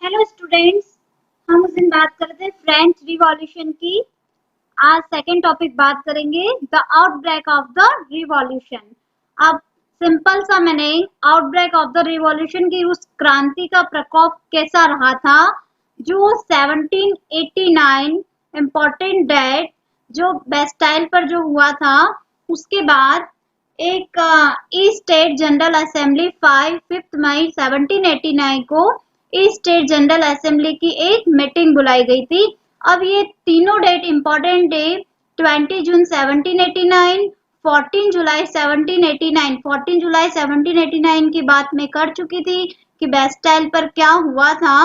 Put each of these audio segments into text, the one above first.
Hello students, हम उस दिन बात कर रहे थे फ्रेंच रिवॉल्यूशन की। आज सेकंड टॉपिक बात करेंगे the outbreak of the revolution. अब सिंपल सा मैंने आउटब्रेक ऑफ द रिवॉल्यूशन की उस क्रांति का प्रकोप कैसा रहा था जो 1789 इम्पोर्टेंट डेट जो बेस्टाइल पर जो हुआ था। उसके बाद एक ईस्ट स्टेट जनरल असेंबली 5 मई 1789 को ईस्ट स्टेट जनरल असेंबली की एक मीटिंग बुलाई गई थी। अब ये तीनों डेट इंपॉर्टेंट डे 20 जून 1789, 14 जुलाई 1789, 14 जुलाई 1789 की बात मैं कर चुकी थी कि बेस्टाइल पर क्या हुआ था।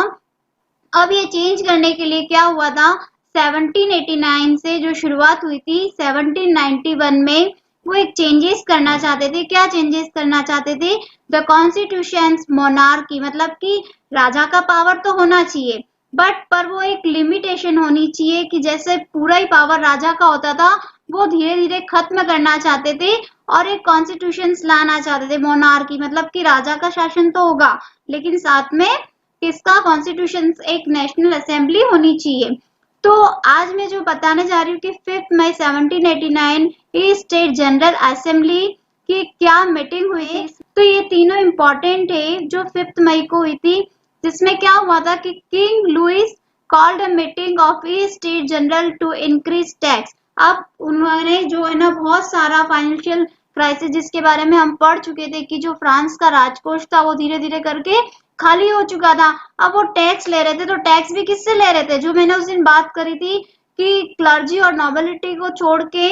अब ये चेंज करने के लिए क्या हुआ था, 1789 से जो शुरुआत हुई थी 1791 में वो एक चेंजेस करना चाहते थे। क्या चेंजेस करना चाहते थे? द कॉन्स्टिट्यूशन मोनार्की, मतलब कि राजा का पावर तो होना चाहिए बट पर वो एक लिमिटेशन होनी चाहिए कि जैसे पूरा ही पावर राजा का होता था वो धीरे धीरे खत्म करना चाहते थे और एक कॉन्स्टिट्यूशन लाना चाहते थे। मोनार्की मतलब कि राजा का शासन तो होगा लेकिन साथ में किसका? कॉन्स्टिट्यूशन, एक नेशनल असेंबली होनी चाहिए। तो आज मैं जो बताने जा रही हूँ कि 5 मई 1789 ईस्ट स्टेट जनरल असेंबली की क्या मीटिंग हुई थी। तो ये तीनों इम्पोर्टेंट है जो 5 मई को हुई थी, जिसमें क्या हुआ था कि king Louis called a meeting of east state general to increase tax. अब उन्होंने जो है ना बहुत सारा फाइनेंशियल क्राइसिस जिसके बारे में हम पढ़ चुके थे कि जो फ्रांस का राजकोष था वो धीरे धीरे करके खाली हो चुका था। अब वो टैक्स ले रहे थे, तो टैक्स भी किससे ले रहे थे? जो मैंने उस दिन बात करी थी कि क्लर्जी और नोबिलिटी को छोड़ के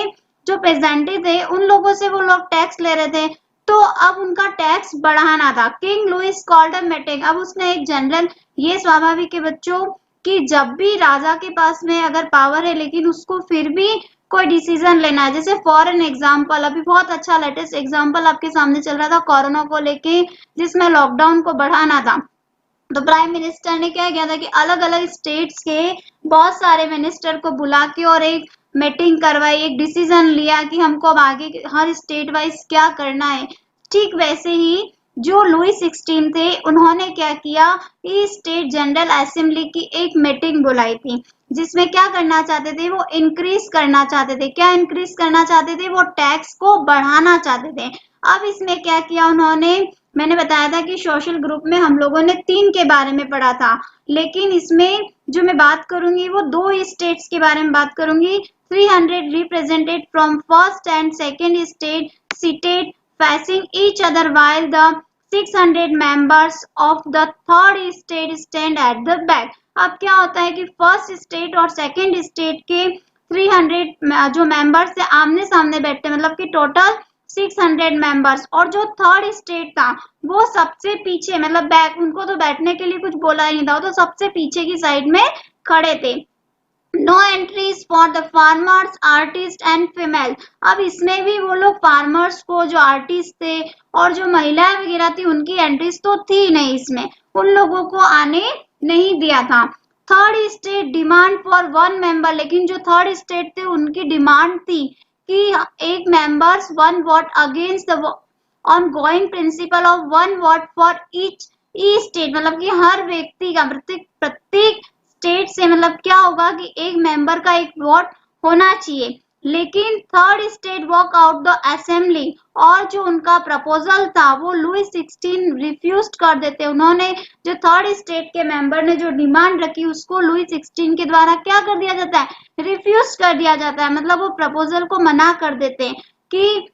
जो पेजेंटी थे उन लोगों से वो लोग टैक्स ले रहे थे। तो अब उनका टैक्स बढ़ाना था। King Louis called a meeting. अब उसने एक जनरल, ये स्वाभाविक है बच्चों कि जब भी राजा के पास में अगर पावर है लेकिन उसको फिर भी कोई डिसीजन लेना है, जैसे फॉर एन एग्जाम्पल अभी बहुत अच्छा लेटेस्ट एग्जाम्पल आपके सामने चल रहा था कोरोना को लेके, जिसमें लॉकडाउन को बढ़ाना था। तो प्राइम मिनिस्टर ने क्या किया था कि अलग अलग स्टेट्स के बहुत सारे मिनिस्टर को बुला के और एक मीटिंग करवाई, एक डिसीजन लिया कि हमको अब आगे हर स्टेट वाइज क्या करना है। ठीक वैसे ही जो लुई 16 थे उन्होंने क्या किया, ईस्ट स्टेट जनरल असेंबली की एक मीटिंग बुलाई थी जिसमें क्या करना चाहते थे, वो इंक्रीज करना चाहते थे। क्या इंक्रीज करना चाहते थे? वो टैक्स को बढ़ाना चाहते थे। अब इसमें क्या किया उन्होंने, मैंने बताया था कि सोशल ग्रुप में हम लोगों ने 3 के बारे में पढ़ा था, लेकिन इसमें जो मैं बात करूंगी वो 2 स्टेट्स के बारे में बात करूंगी। 300 represented from first and second state seated facing each other while the 600 members of the third state stand at the back। अब क्या होता है कि फर्स्ट स्टेट और सेकेंड स्टेट के 300 जो मेंबर्स है आमने सामने बैठते हैं, मतलब कि टोटल 600 मेंबर्स, और जो थर्ड स्टेट था वो सबसे पीछे, मतलब बैक, उनको तो बैठने के लिए कुछ बोला ही नहीं था, वो तो सबसे पीछे की साइड में खड़े थे। No entries for the farmers, artist and female. अब इसमें भी वो लोग फार्मर्स को, जो आर्टिस्ट थे और जो महिलाएं वगैरह थी उनकी एंट्रीज तो थी नहीं, इसमें उन लोगों को आने नहीं दिया था। Third state demand for 1 member, लेकिन जो थर्ड स्टेट थे उनकी डिमांड थी कि एक members 1 vote against the on going principle of 1 vote for each state, मतलब कि हर व्यक्ति का प्रत्येक स्टेट से मतलब क्या होगा कि एक मेंबर का एक वोट होना चाहिए। लेकिन third state walk out the assembly, और जो उनका प्रपोजल था वो लुई 16 रिफ्यूज कर देते। उन्होंने जो थर्ड स्टेट के मेंबर ने जो डिमांड रखी उसको लुई 16 के द्वारा क्या कर दिया जाता है? रिफ्यूज कर दिया जाता है, मतलब वो प्रपोजल को मना कर देते हैं कि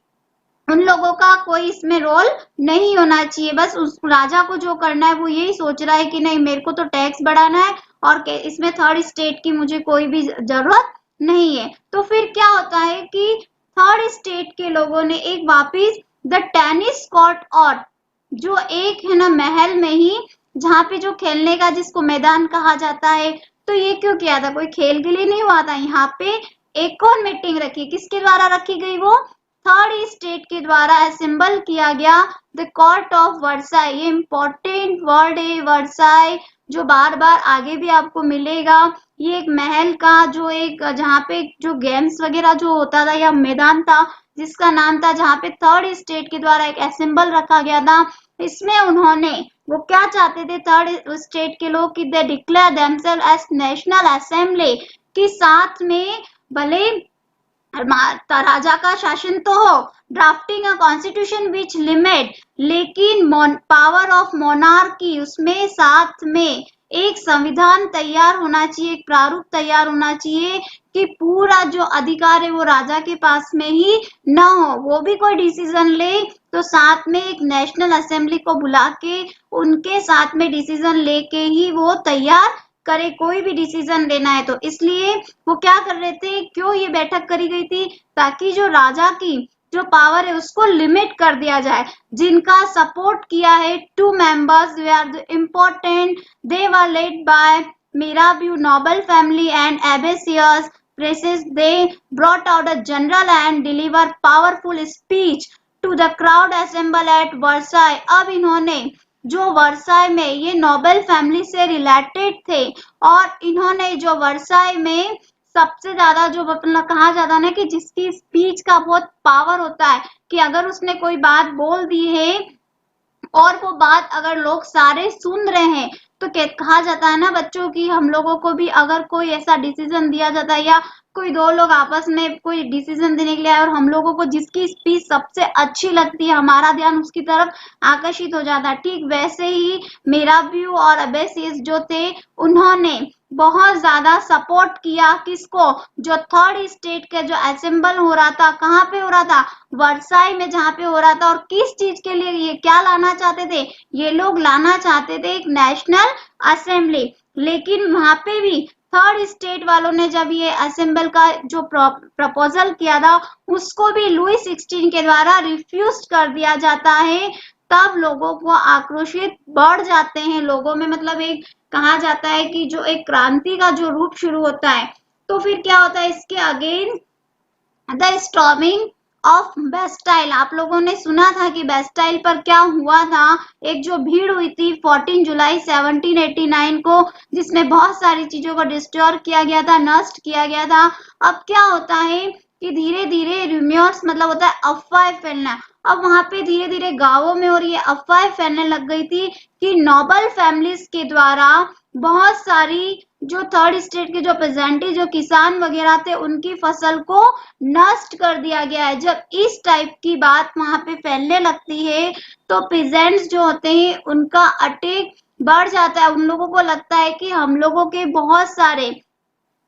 उन लोगों का कोई इसमें रोल नहीं होना चाहिए। बस उस राजा को जो करना है वो यही सोच रहा है कि नहीं, मेरे को तो टैक्स बढ़ाना है और इसमें थर्ड स्टेट की मुझे कोई भी जरूरत नहीं है। तो फिर क्या होता है कि थर्ड स्टेट के लोगों ने एक वापिस द टेनिस कोर्ट, और जो एक है ना महल में ही, जहाँ पे जो खेलने का जिसको मैदान कहा जाता है, तो ये क्यों किया था? कोई खेल के लिए नहीं हुआ था। यहाँ पे एक और मीटिंग रखी, किसके द्वारा रखी गई? वो थर्ड स्टेट के द्वारा असेंबल किया गया द कोर्ट ऑफ वर्साई। ये इंपॉर्टेंट वर्ड है वर्साई, जो बार बार आगे भी आपको मिलेगा। ये एक महल का जो एक, जहाँ पे जो गेम्स वगैरह जो होता था या मैदान था जिसका नाम था, जहाँ पे थर्ड स्टेट के द्वारा एक असेंबल रखा गया था। इसमें उन्होंने वो क्या चाहते थे थर्ड स्टेट के लोग कि they declare themselves as national assembly, कि साथ में भले राजा का शासन तो हो, drafting a constitution which limit, लेकिन पावर ऑफ मोनार्की, उसमें साथ में एक संविधान तैयार होना चाहिए, एक प्रारूप तैयार होना चाहिए कि पूरा जो अधिकार है वो राजा के पास में ही न हो। वो भी कोई डिसीजन ले तो साथ में एक नेशनल असेंबली को बुला के उनके साथ में डिसीजन लेके ही वो तैयार करे, कोई भी डिसीजन लेना है तो। इसलिए वो क्या कर रहे थे, क्यों ये बैठक करी गई थी, ताकि जो राजा की जो पावर है उसको लिमिट कर दिया जाए। जिनका सपोर्ट किया है 2 members they are important, they were led by Mirabeau noble family and Abbe Sieyes priests. They brought out a general and deliver powerful speech to the crowd assemble at Versailles. अब इन्होंने जो Versailles में, ये Nobel family से related थे और इन्होंने जो वर्साई में सबसे ज्यादा जो मतलब कहा जाता है ना कि जिसकी स्पीच का बहुत पावर होता है, कि अगर उसने कोई बात बोल दी है और वो बात अगर लोग सारे सुन रहे हैं तो कहा जाता है ना बच्चों की, हम लोगों को भी अगर कोई ऐसा डिसीजन दिया जाता है या कोई दो लोग आपस में कोई डिसीजन देने के लिए आए और हम लोगों को जिसकी स्पीच सबसे अच्छी लगती है हमारा ध्यान उसकी तरफ आकर्षित हो जाता है। ठीक वैसे ही मिराबियो और अबेसियस जो थे उन्होंने बहुत ज्यादा सपोर्ट किया किसको, जो थर्ड स्टेट के जो असेंबल हो रहा था, कहाँ पे हो रहा था, वर्साई में जहाँ पे हो रहा था। और किस चीज के लिए ये क्या लाना चाहते थे, ये लोग लाना चाहते थे एक नेशनल असेंबली। लेकिन वहां पे भी थर्ड स्टेट वालों ने जब ये असेंबल का जो प्रपोजल किया था उसको भी लुई 16 के द्वारा रिफ्यूज कर दिया जाता है। तब लोगों को आक्रोशित बढ़ जाते हैं लोगों में, मतलब एक कहा जाता है कि जो एक क्रांति का जो रूप शुरू होता है। तो फिर क्या होता है इसके again, the storming of Bastille. आप लोगों ने सुना था कि बेस्टाइल पर क्या हुआ था, एक जो भीड़ हुई थी 14 जुलाई 1789 को, जिसमें बहुत सारी चीजों को डिस्ट्रॉय किया गया था, नष्ट किया गया था। अब क्या होता है कि धीरे धीरे रूमर्स मतलब होता है अफवाहें फैलना। अब वहां पे धीरे धीरे गांवों में और ये अफवाहें फैलने लग गई थी कि नोबल फैमिलीज के द्वारा बहुत सारी जो थर्ड स्टेट के जो प्रेजेंटी जो किसान वगैरह थे उनकी फसल को नष्ट कर दिया गया है। जब इस टाइप की बात वहां पे फैलने लगती है तो पीजेंट्स जो होते हैं उनका अटैक बढ़ जाता है। उन लोगों को लगता है कि हम लोगों के बहुत सारे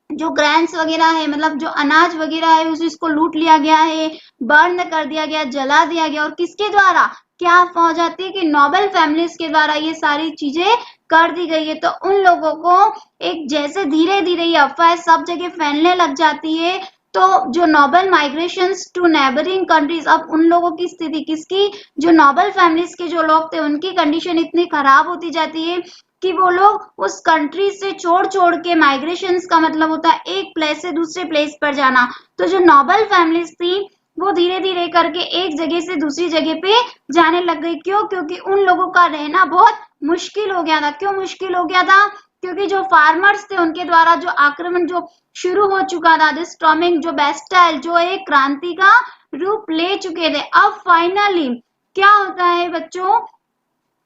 जो ग्रैंड्स वगैरह है, मतलब जो अनाज वगैरह है उस इसको लूट लिया गया है, बर्न कर दिया गया, जला दिया गया। और किसके द्वारा, क्या अफवाह हो जाती है कि नोबेल फैमिलीज के द्वारा ये सारी चीजें कर दी गई है। तो उन लोगों को एक जैसे धीरे धीरे ये अफवाह सब जगह फैलने लग जाती है तो जो noble migration to neighbouring countries, अब उन लोगों की स्थिति किसकी, जो नोबेल फैमिलीज के जो लोग थे उनकी कंडीशन इतनी खराब होती जाती है कि वो लोग उस कंट्री से छोड़ छोड़ के, माइग्रेशन का मतलब होता है एक प्लेस से दूसरे प्लेस पर जाना। तो जो नोबेल फैमिलीज थी वो धीरे धीरे करके एक जगह से दूसरी जगह पे जाने लग गई। क्यों, क्योंकि उन लोगों का रहना बहुत मुश्किल हो गया था। क्यों मुश्किल हो गया था, क्योंकि जो फार्मर्स थे उनके द्वारा जो आक्रमण जो शुरू हो चुका था, दिस स्टॉर्मिंग जो बेस्टाइल जो एक क्रांति का रूप ले चुके थे। अब फाइनली क्या होता है बच्चों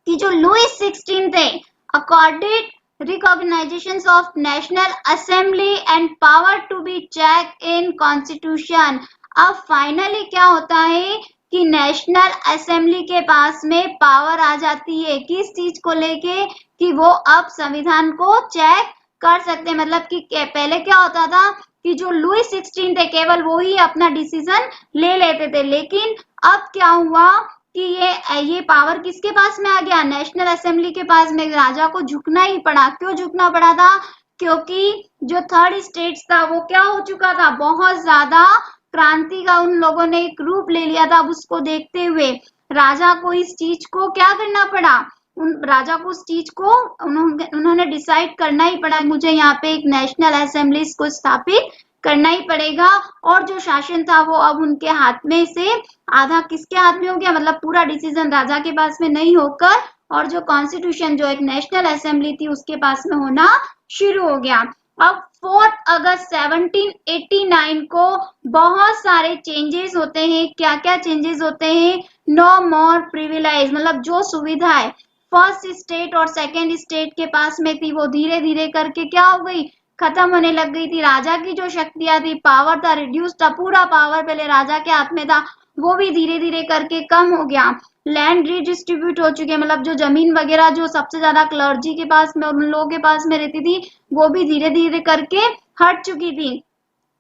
कि जो लुई 16 थे accorded recognitions of national assembly and power to be checked in constitution। अब फाइनली क्या होता है कि नेशनल असेंबली के पास में पावर आ जाती है किस चीज को लेके, कि वो अब संविधान को चेक कर सकते हैं। मतलब कि पहले क्या होता था कि जो लुई 16 थे केवल वो ही अपना डिसीजन ले लेते थे, लेकिन अब क्या हुआ कि ये पावर किसके पास में आ गया, नेशनल असेंबली के पास में। राजा को झुकना ही पड़ा। क्यों झुकना पड़ा था, क्योंकि जो थर्ड स्टेट्स था वो क्या हो चुका था, बहुत ज्यादा क्रांति का उन लोगों ने एक रूप ले लिया था। अब उसको देखते हुए राजा को इस चीज को क्या करना पड़ा, उन राजा को उस चीज को उन्होंने डिसाइड करना ही पड़ा, मुझे यहाँ पे एक नेशनल असेंबली को स्थापित करना ही पड़ेगा। और जो शासन था वो अब उनके हाथ में से आधा किसके हाथ में हो गया, मतलब पूरा डिसीजन राजा के पास में नहीं होकर और जो कॉन्स्टिट्यूशन जो एक नेशनल असेंबली थी उसके पास में होना शुरू हो गया। अब 4 अगस्त 1789 को बहुत सारे चेंजेस होते हैं। क्या क्या चेंजेस होते हैं, नो मोर प्रिविलेज, मतलब जो सुविधाएं फर्स्ट स्टेट और सेकेंड स्टेट के पास में थी वो धीरे धीरे करके क्या हो गई, खत्म होने लग गई थी। राजा की जो शक्तियां थी, पावर था, रिड्यूस था, पूरा पावर पहले राजा के हाथ में था, वो भी धीरे धीरे करके कम हो गया। लैंड रिडिस्ट्रीब्यूट हो चुके, मतलब जो जमीन वगैरह जो सबसे ज्यादा क्लर्जी के पास में और उन लोगों के पास में रहती थी, वो भी धीरे धीरे करके हट चुकी थी।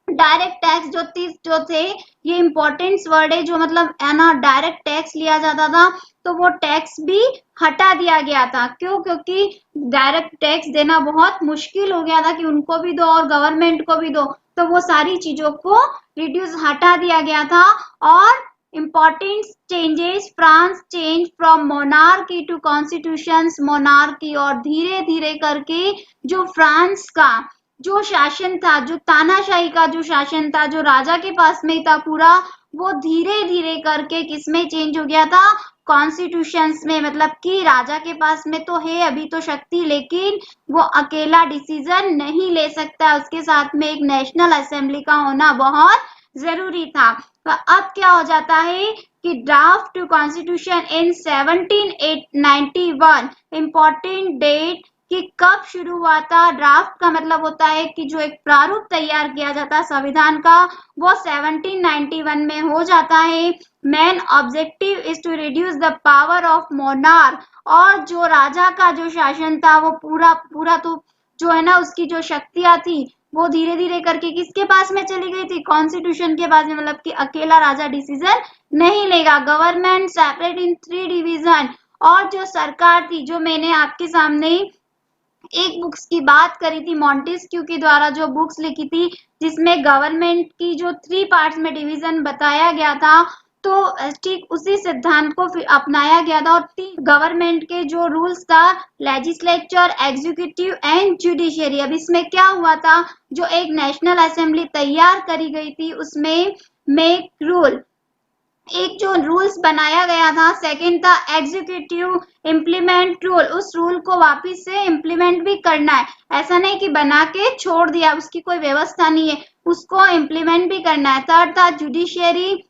डायरेक्ट टैक्स जो थे, ये इंपॉर्टेंट वर्ड है, जो मतलब है ना, डायरेक्ट टैक्स लिया जाता था, तो वो टैक्स भी हटा दिया गया था। क्यों? क्योंकि डायरेक्ट टैक्स देना बहुत मुश्किल हो गया था कि उनको भी दो और गवर्नमेंट को भी दो, तो वो सारी चीजों को रिड्यूस हटा दिया गया था। और important changes, France change from monarchy to constitutions monarchy, और धीरे धीरे करके जो फ्रांस का जो शासन था, जो तानाशाही का जो शासन था, जो राजा के पास में था पूरा, वो धीरे धीरे करके किसमें चेंज हो गया था, कॉन्स्टिट्यूशंस में। मतलब कि राजा के पास में तो है अभी तो शक्ति, लेकिन वो अकेला डिसीजन नहीं ले सकता, उसके साथ में एक नेशनल असेंबली का होना बहुत जरूरी था। तो अब क्या हो जाता है कि draft to constitution in 1791, important date कि कब शुरू हुआ था। ड्राफ्ट का मतलब होता है कि जो एक प्रारूप तैयार किया जाता है संविधान का, वो 1791 में हो जाता है। Main objective is to reduce the power of monarch, और जो राजा का जो शासन था वो पूरा पूरा तो जो है ना, उसकी जो शक्तियां थी वो धीरे धीरे करके किसके पास में चली गई थी, कॉन्स्टिट्यूशन के पास में। मतलब कि अकेला राजा डिसीजन नहीं लेगा, गवर्नमेंट सेपरेट इन 3 डिवीजन। और जो सरकार थी, जो मैंने आपके सामने एक बुक्स की बात करी थी, मॉन्टेस्क्यू के द्वारा जो बुक्स लिखी थी, जिसमें गवर्नमेंट की जो 3 पार्ट्स में डिवीजन बताया गया था, तो ठीक उसी सिद्धांत को फिर अपनाया गया था। और 3 गवर्नमेंट के जो रूल्स था, लेजिस्लेचर, एग्जीक्यूटिव एंड जुडिशियरी। अब इसमें क्या हुआ था, जो एक नेशनल असेंबली तैयार करी गई थी, उसमें मेक रूल एक जो रूल्स बनाया गया था, सेकंड था एग्जीक्यूटिव इम्प्लीमेंट रूल, उस रूल को वापस से इम्प्लीमेंट भी करना है, ऐसा नहीं कि बना के छोड़ दिया, उसकी कोई व्यवस्था नहीं है, उसको इम्प्लीमेंट भी करना है। थर्ड था judiciary,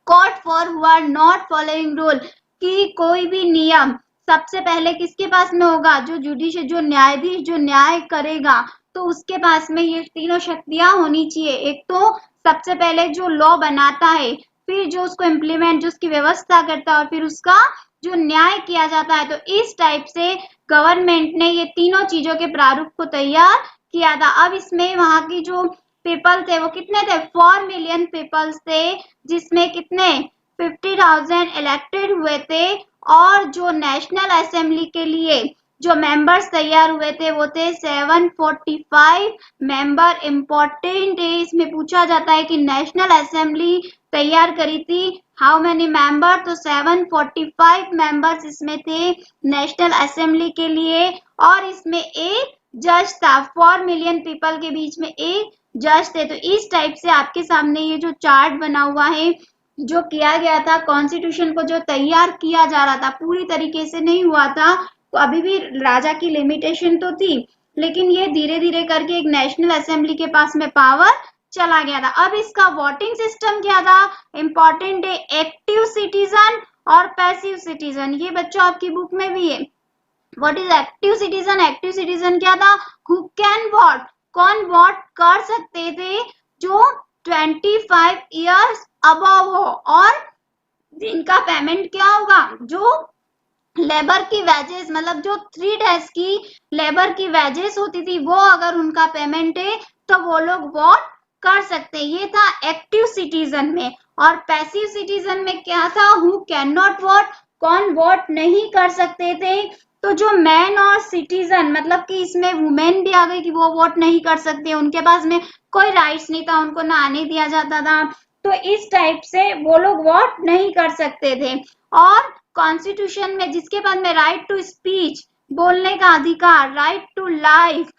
court for who are not following rule, कि कोई भी नियम सबसे पहले किसके पास में होगा, जो जुडिशियल, जो न्यायाधीश जो न्याय करेगा, तो उसके पास में ये तीनों शक्तियां होनी चाहिए। एक तो सबसे पहले जो लॉ बनाता है, फिर जो उसको इम्प्लीमेंट, जो उसकी व्यवस्था करता है, और फिर उसका जो न्याय किया जाता है। तो इस टाइप से गवर्नमेंट ने ये तीनों चीजों के प्रारूप को तैयार किया था। अब इसमें वहां की जो पीपल थे वो कितने थे, 4 मिलियन पीपल्स थे, जिसमें कितने 50,000 इलेक्टेड हुए थे। और जो नेशनल असेंबली के लिए जो मेंबर्स तैयार हुए थे वो थे 745 मेंबर। इंपॉर्टेंट है, इसमें पूछा जाता है कि नेशनल असेंबली तैयार करी थी, हाउ मेनी मेंबर, तो 745 मेंबर्स इसमें थे नेशनल असेंबली के लिए। और इसमें एक जज था, 4 मिलियन पीपल के बीच में एक जज थे। तो इस टाइप से आपके सामने ये जो चार्ट बना हुआ है, जो किया गया था कॉन्स्टिट्यूशन को जो तैयार किया जा रहा था, पूरी तरीके से नहीं हुआ था, तो अभी भी राजा की लिमिटेशन तो थी, लेकिन ये धीरे धीरे करके एक नेशनल असेंबली के पास में पावर चला गया था। अब इसका वोटिंग सिस्टम क्या था, इंपॉर्टेंट है, एक्टिव सिटीजन और पैसिव सिटीजन, ये बच्चों आपकी बुक में भी है। What is active citizen, active citizen क्या था, हु कैन वोट, कौन वोट कर सकते थे, जो 25 इयर्स अबव हो, और जिनका पेमेंट क्या होगा, जो लेबर की वेजेस, मतलब जो 3 डेज की लेबर की वेजेस होती थी, वो अगर उनका पेमेंट है तो वो लोग वोट कर सकते हैं। ये था एक्टिव सिटीजन में। और पैसिव सिटीजन में क्या था, हु कैन नॉट वोट, कौन वोट नहीं कर सकते थे। तो जो मैन और सिटीजन, मतलब कि इसमें वुमेन भी आ गई कि वो वोट नहीं कर सकते, उनके पास में कोई राइट्स नहीं था, उनको ना आने दिया जाता था, तो इस टाइप से वो लोग वोट नहीं कर सकते थे। और कॉन्स्टिट्यूशन में जिसके पास में राइट टू स्पीच, बोलने का अधिकार, right to life,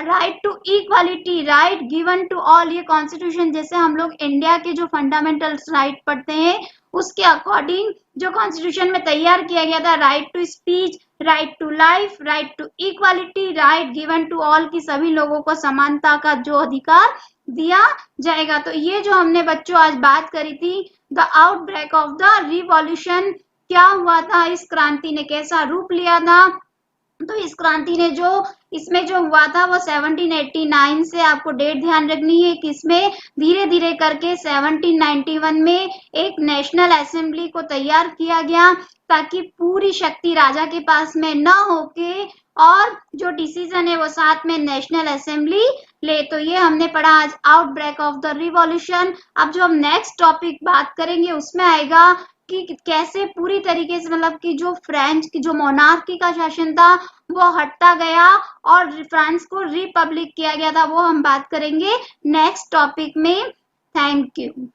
right to equality, right given to all, ये कॉन्स्टिट्यूशन जैसे हम लोग इंडिया के जो फंडामेंटल राइट पढ़ते हैं उसके अकॉर्डिंग जो कॉन्स्टिट्यूशन में तैयार किया गया था, right to speech, right to life, right to equality, right given to all, की सभी लोगों को समानता का जो अधिकार दिया जाएगा। तो ये जो हमने बच्चों आज बात करी थी, the outbreak of the revolution क्या हुआ था, इस क्रांति ने कैसा रूप लिया था। तो इस क्रांति ने जो इसमें जो हुआ था वो 1789 से, आपको डेट ध्यान रखनी है कि इसमें धीरे धीरे करके 1791 में एक नेशनल असेंबली को तैयार किया गया, ताकि पूरी शक्ति राजा के पास में न होके और जो डिसीजन है वो साथ में नेशनल असेंबली ले। तो ये हमने पढ़ा आज आउटब्रेक ऑफ द रिवॉल्यूशन। अब जो हम नेक्स्ट टॉपिक बात करेंगे उसमें आएगा कि कैसे पूरी तरीके से मतलब कि जो फ्रेंच की जो मोनार्की का शासन था वो हटता गया और फ्रांस को रिपब्लिक किया गया था, वो हम बात करेंगे नेक्स्ट टॉपिक में। Thank you.